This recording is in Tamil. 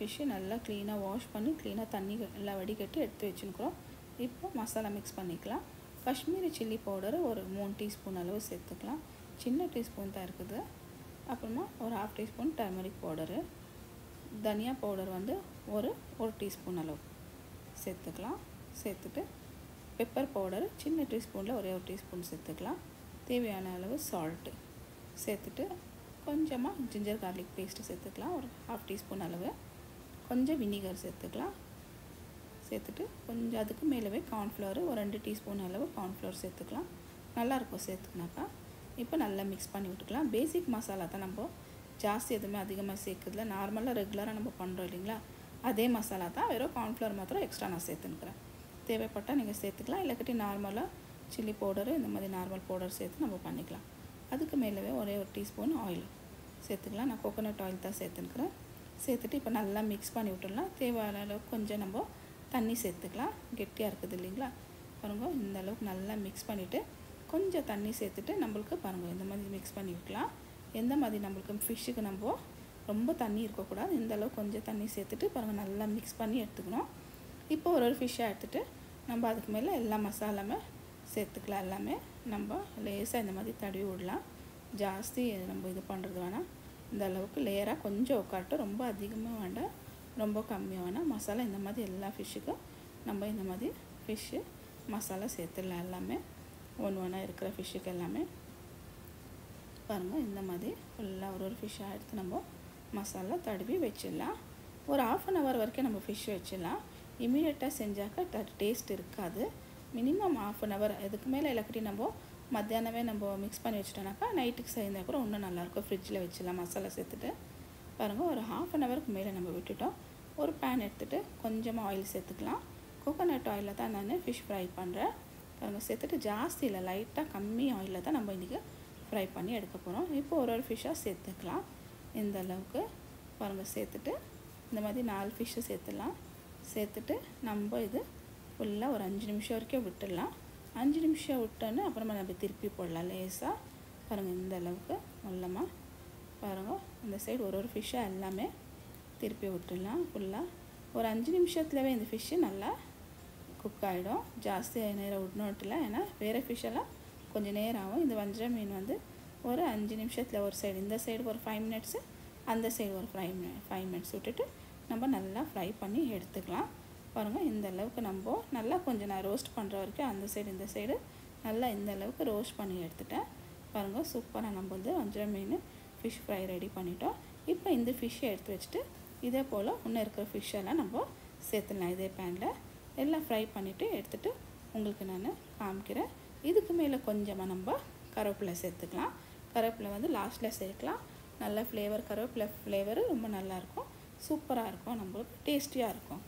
ஃபிஷ்ஷு நல்லா க்ளீனாக வாஷ் பண்ணி க்ளீனாக தண்ணி எல்லாம் வடிகட்டி எடுத்து வச்சுருக்குறோம். இப்போ மசாலா மிக்ஸ் பண்ணிக்கலாம். காஷ்மீரி சில்லி பவுடரு ஒரு 3 டீஸ்பூன் அளவு சேர்த்துக்கலாம். சின்ன டீஸ்பூன் தான் இருக்குது. அப்புறமா ஒரு 1/2 டீஸ்பூன் டர்மரிக் பவுடரு, தனியா பவுடர் வந்து ஒரு டீஸ்பூன் அளவு சேர்த்துக்கலாம். சேர்த்துட்டு பெப்பர் பவுடர் சின்ன டீஸ்பூனில் ஒரே ஒரு டீஸ்பூன் சேர்த்துக்கலாம். தேவையான அளவு சால்ட்டு சேர்த்துட்டு கொஞ்சமாக ஜிஞ்சர் கார்லிக் பேஸ்ட்டு சேர்த்துக்கலாம். ஒரு 1/2 டீஸ்பூன் அளவு. கொஞ்சம் வினிகர் சேர்த்துக்கலாம். சேர்த்துட்டு கொஞ்சம் அதுக்கு மேலவே கார்ன்ஃப்ளவர் ஒரு 2 டீஸ்பூன் அளவு கார்ன்ஃப்ளவர் சேர்த்துக்கலாம். நல்லாயிருக்கும் சேர்த்துக்கினாக்கா. இப்போ நல்லா மிக்ஸ் பண்ணி விட்டுக்கலாம். பேசிக் மசாலா தான், நம்ம ஜாஸ்தி எதுவுமே அதிகமாக சேர்க்குறதுல. நார்மலாக ரெகுலராக நம்ம பண்ணுறோம் இல்லைங்களா, அதே மசாலா தான், வெறும் கார்ன்ஃப்ளவர் மாத்திரம் எக்ஸ்ட்ரா நான் சேர்த்துன்னுக்கிறேன். தேவைப்பட்டால் நீங்கள் சேர்த்துக்கலாம். இல்லைக்கட்டி நார்மலாக சில்லி பவுடரு இந்த மாதிரி நார்மல் பவுடர் சேர்த்து நம்ம பண்ணிக்கலாம். அதுக்கு மேலவே ஒரே ஒரு டீஸ்பூன் ஆயில் சேர்த்துக்கலாம். நான் கோகோனட் ஆயில் தான் சேர்த்துன்னுக்கிறேன். சேர்த்துட்டு இப்போ நல்லா மிக்ஸ் பண்ணி விட்டுடலாம். தேவையான அளவுக்கு கொஞ்சம் நம்ம தண்ணி சேர்த்துக்கலாம். கெட்டியாக இருக்குது இல்லைங்களா, பாருங்கள் இந்த அளவுக்கு நல்லா மிக்ஸ் பண்ணிவிட்டு கொஞ்சம் தண்ணி சேர்த்துட்டு நம்மளுக்கு பாருங்கள் இந்த மாதிரி மிக்ஸ் பண்ணி விட்டுலாம். எந்த மாதிரி நம்மளுக்கு ஃபிஷ்ஷுக்கு நம்ம ரொம்ப தண்ணி இருக்கக்கூடாது, இந்த அளவுக்கு கொஞ்சம் தண்ணி சேர்த்துட்டு பாருங்கள் நல்லா மிக்ஸ் பண்ணி எடுத்துக்கணும். இப்போ ஒரு ஃபிஷ்ஷாக எடுத்துகிட்டு நம்ம அதுக்கு மேலே எல்லா மசாலாமே சேர்த்துக்கலாம். எல்லாமே நம்ம லேசாக இந்த மாதிரி தடவி விடலாம். ஜாஸ்தி நம்ம இது பண்ணுறது வேணாம். இந்த அளவுக்கு லேயராக கொஞ்சம் உட்காட்டும், ரொம்ப அதிகமாக வேண்டாம், ரொம்ப கம்மியாக வேணாம். மசாலா இந்த மாதிரி எல்லா ஃபிஷ்ஷுக்கும் நம்ம இந்த மாதிரி ஃபிஷ்ஷு மசாலா சேர்த்துடலாம். எல்லாமே ஒன்று இருக்கிற ஃபிஷ்ஷுக்கு எல்லாமே பாருங்கள் இந்த மாதிரி ஃபுல்லாக ஒரு ஃபிஷ்ஷாக எடுத்து நம்ம மசாலா தடவி வச்சிடலாம். ஒரு 1/2 hour வரைக்கும் நம்ம ஃபிஷ் வச்சிடலாம். இமீடியட்டாக செஞ்சாக்கா டேஸ்ட் இருக்காது. மினிமம் 1/2 hour, இதுக்கு மேலே இல்லாட்டி நம்ம மத்தியானமே நம்ம மிக்ஸ் பண்ணி வச்சிட்டோம்னாக்கா நைட்டுக்கு செய்தால் கூட இன்னும் நல்லாயிருக்கும். ஃப்ரிட்ஜில் வச்சிடலாம் மசாலா சேர்த்துட்டு. பாருங்கள் ஒரு 1/2 hourக்கு மேலே நம்ம விட்டுட்டோம். ஒரு பேன் எடுத்துகிட்டு கொஞ்சமாக ஆயில் சேர்த்துக்கலாம். கோகோனட் ஆயிலில் தான் நான் ஃபிஷ் ஃப்ரை பண்ணுறேன். பாருங்கள் சேர்த்துட்டு ஜாஸ்தி இல்லை, லைட்டாக கம்மி ஆயிலில் தான் நம்ம இன்றைக்கி ஃப்ரை பண்ணி எடுக்க போகிறோம். இப்போ ஒரு ஃபிஷ்ஷாக சேர்த்துக்கலாம். இந்த அளவுக்கு பாருங்கள் சேர்த்துட்டு இந்த மாதிரி 4 ஃபிஷ்ஷு சேர்த்துடலாம். சேர்த்துட்டு நம்ம இது ஃபுல்லாக ஒரு 5 நிமிஷம் வரைக்கும் விட்டுடலாம். 5 நிமிஷம் விட்டோன்னு அப்புறமா நம்ம திருப்பி போடலாம் லேசாக. பாருங்கள் இந்த அளவுக்கு நல்லமாக பாருங்கள் இந்த சைடு ஒரு ஃபிஷ்ஷாக எல்லாமே திருப்பி விட்டுடலாம். ஃபுல்லாக ஒரு 5 நிமிஷத்துலவே இந்த ஃபிஷ்ஷு நல்லா குக் ஆகிடும். ஜாஸ்தி நேரம் விடணுட்டில்ல, ஏன்னா வேறு ஃபிஷ்ஷெல்லாம் கொஞ்சம் நேரம் ஆகும். இந்த வஞ்சரம் மீன் வந்து ஒரு 5 நிமிஷத்தில் ஒரு சைடு, இந்த சைடு ஒரு 5 minutes, அந்த சைடு ஒரு 5 minutes விட்டுட்டு நம்ம நல்லா ஃப்ரை பண்ணி எடுத்துக்கலாம். பாருங்கள் இந்த அளவுக்கு நம்ம நல்லா கொஞ்சம் நான் ரோஸ்ட் பண்ணுற வரைக்கும் அந்த சைடு இந்த சைடு நல்லா இந்த அளவுக்கு ரோஸ்ட் பண்ணி எடுத்துட்டேன். பாருங்கள் சூப்பராக நம்ம வந்து வஞ்சரம் மீன் ஃபிஷ் ஃப்ரை ரெடி பண்ணிட்டோம். இப்போ இந்த ஃபிஷ்ஷை எடுத்து வச்சுட்டு இதே போல் இன்னும் இருக்கிற ஃபிஷ்ஷெல்லாம் நம்ம சேர்த்துடலாம். இதே பேனில் எல்லாம் ஃப்ரை பண்ணிவிட்டு எடுத்துகிட்டு உங்களுக்கு நான் காமிக்கிறேன். இதுக்கு மேலே கொஞ்சமாக நம்ம கருவேப்பிலை சேர்த்துக்கலாம். கருவேப்பிலை வந்து லாஸ்ட்டில் சேர்க்கலாம். நல்ல ஃப்ளேவர், கருவேப்பிலை ஃப்ளேவரு ரொம்ப நல்லாயிருக்கும், சூப்பராக இருக்கும், நம்மளுக்கு டேஸ்டியாக இருக்கும்.